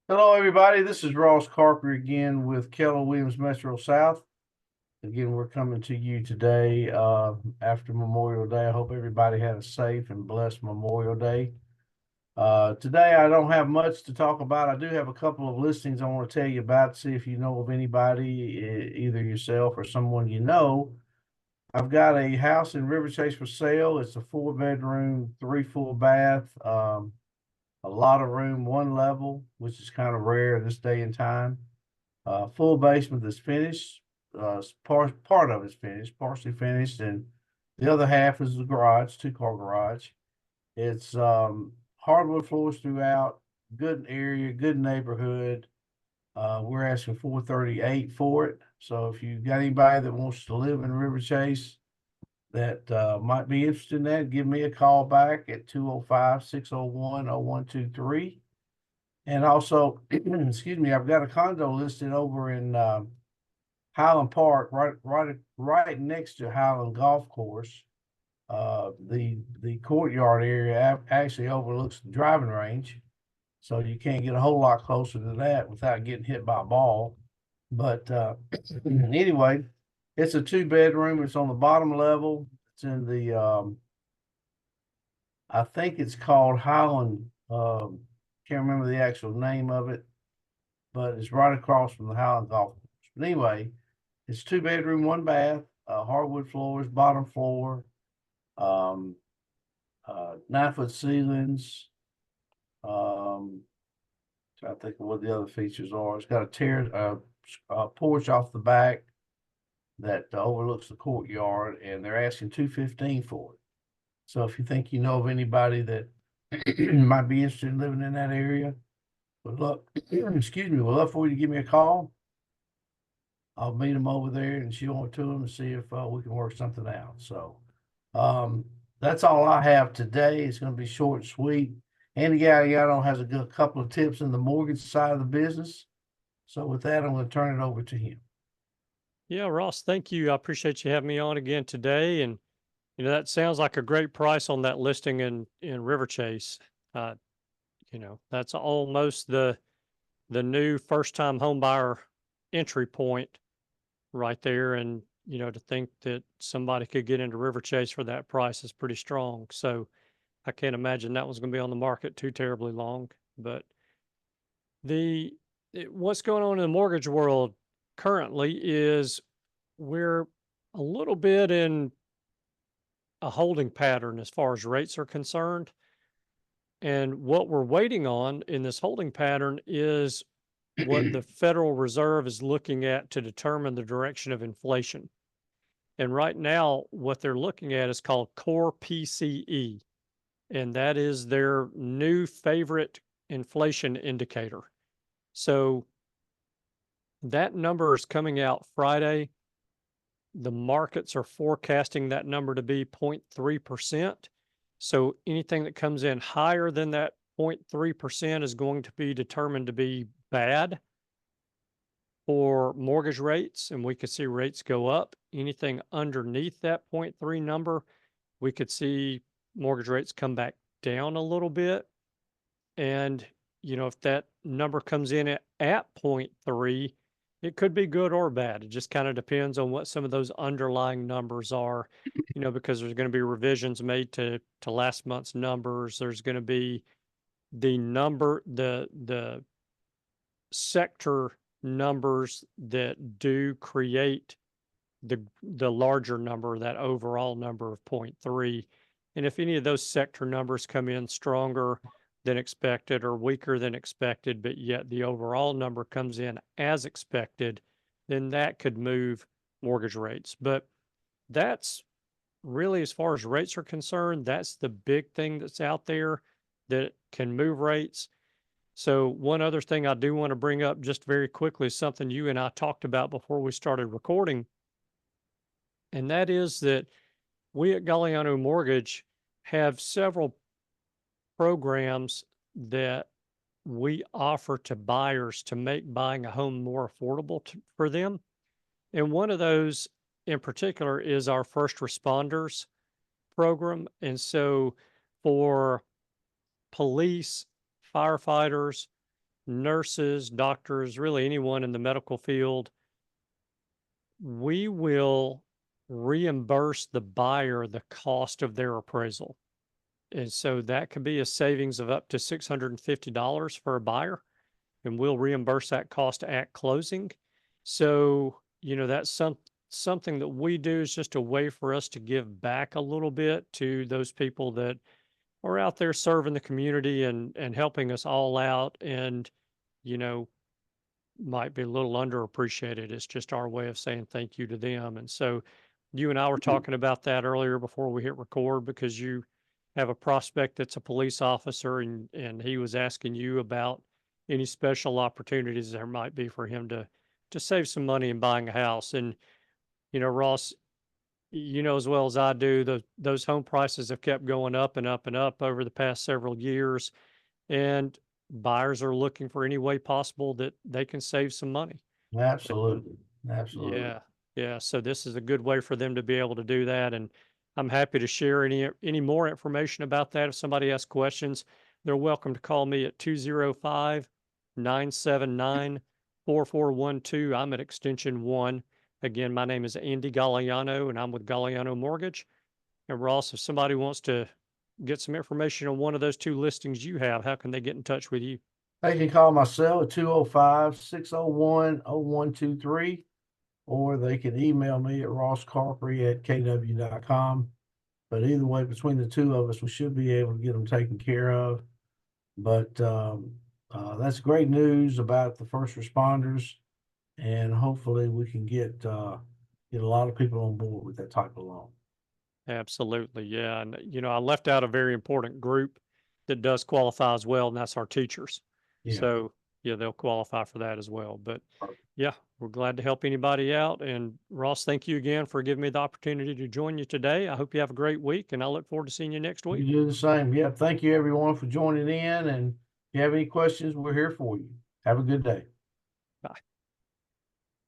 Hello, everybody. This is Ross Carpri again with Keller Williams Metro South. Again, we're coming to you today after Memorial Day. I hope everybody had a safe and blessed Memorial Day. Today, I don't have much to talk about. I do have a couple of listings I want to tell you about, see if you know of anybody, either yourself or someone you know. I've got a house in Riverchase for sale. It's a 4 bedroom, 3 full bath. A lot of room, one level, which is kind of rare this day and time. Full basement that's finished. Part of it's finished, partially finished, and the other half is the garage, 2 car garage. It's hardwood floors throughout, good area, good neighborhood. We're asking 438 for it. So if you got anybody that wants to live in River Chase that might be interested in that, give me a call back at 205-601-0123. And also, excuse me, I've got a condo listed over in Highland Park, right next to Highland Golf Course. The courtyard area actually overlooks the driving range, so you can't get a whole lot closer to that without getting hit by a ball. But anyway, it's a 2 bedroom. It's on the bottom level. It's in the I think it's called Highland. Can't remember the actual name of it, but it's right across from the Highland Golf Course. But anyway, it's 2 bedroom, 1 bath, hardwood floors, bottom floor, um, 9 foot ceilings. Trying to think of what the other features are. It's got a porch off the back that overlooks the courtyard, and they're asking 215 for it. So if you think you know of anybody that might be interested in living in that area, would love, excuse me, would love for you to give me a call. I'll meet them over there and show it to them and see if we can work something out. So that's all I have today. It's going to be short and sweet. Andy Gagliano has a good couple of tips in the mortgage side of the business. So with that, I'm going to turn it over to him. Yeah, Ross, thank you. I appreciate you having me on again today. And that sounds like a great price on that listing in Riverchase. Uh, that's almost the new first time home buyer entry point right there. And to think that somebody could get into Riverchase for that price is pretty strong. So I can't imagine that was going to be on the market too terribly long. But what's going on in the mortgage world currently is we're a little bit in a holding pattern as far as rates are concerned. And what we're waiting on in this holding pattern is what the Federal Reserve is looking at to determine the direction of inflation. And right now, what they're looking at is called core PCE, and that is their new favorite inflation indicator. So that number is coming out Friday. The markets are forecasting that number to be 0.3%. So anything that comes in higher than that 0.3% is going to be determined to be bad for mortgage rates, and we could see rates go up. Anything underneath that 0.3 number, we could see mortgage rates come back down a little bit. And, if that number comes in at 0.3, it could be good or bad. It just kind of depends on what some of those underlying numbers are, because there's going to be revisions made to last month's numbers. There's going to be the sector numbers that do create the larger number, that overall number of 0.3. And if any of those sector numbers come in stronger than expected or weaker than expected, but yet the overall number comes in as expected, then that could move mortgage rates. But that's really, as far as rates are concerned, that's the big thing that's out there that can move rates. So one other thing I do want to bring up just very quickly is something you and I talked about before we started recording. And that is that we at Gagliano Mortgage have several programs that we offer to buyers to make buying a home more affordable for them. And one of those in particular is our first responders program. And so for police, firefighters, nurses, doctors, really anyone in the medical field, we will reimburse the buyer the cost of their appraisal. And so that could be a savings of up to $650 for a buyer, and we'll reimburse that cost at closing. So, that's something that we do is just a way for us to give back a little bit to those people that are out there serving the community and helping us all out, and, you know, might be a little underappreciated. It's just our way of saying thank you to them. And so you and I were talking about that earlier before we hit record, because you have a prospect that's a police officer, and he was asking you about any special opportunities there might be for him to save some money in buying a house. And, Ross, as well as I do, those home prices have kept going up and up and up over the past several years. And buyers are looking for any way possible that they can save some money. Absolutely. Absolutely. Yeah. Yeah. So this is a good way for them to be able to do that. And I'm happy to share any more information about that. If somebody has questions, they're welcome to call me at 205-979-4412. I'm at extension 1. Again, my name is Andy Gagliano, and I'm with Gagliano Mortgage. And Ross, if somebody wants to get some information on one of those two listings you have, how can they get in touch with you? They can call my cell at 205-601-0123, or they can email me at rosscarpri@kw.com. But either way, between the two of us, we should be able to get them taken care of. But that's great news about the first responders, and hopefully we can get a lot of people on board with that type of loan. Absolutely. Yeah. And, I left out a very important group that does qualify as well, and that's our teachers. Yeah. So, yeah, they'll qualify for that as well. But yeah, we're glad to help anybody out. And Ross, thank you again for giving me the opportunity to join you today. I hope you have a great week, and I look forward to seeing you next week. You do the same. Yeah. Thank you everyone for joining in. And if you have any questions, we're here for you. Have a good day.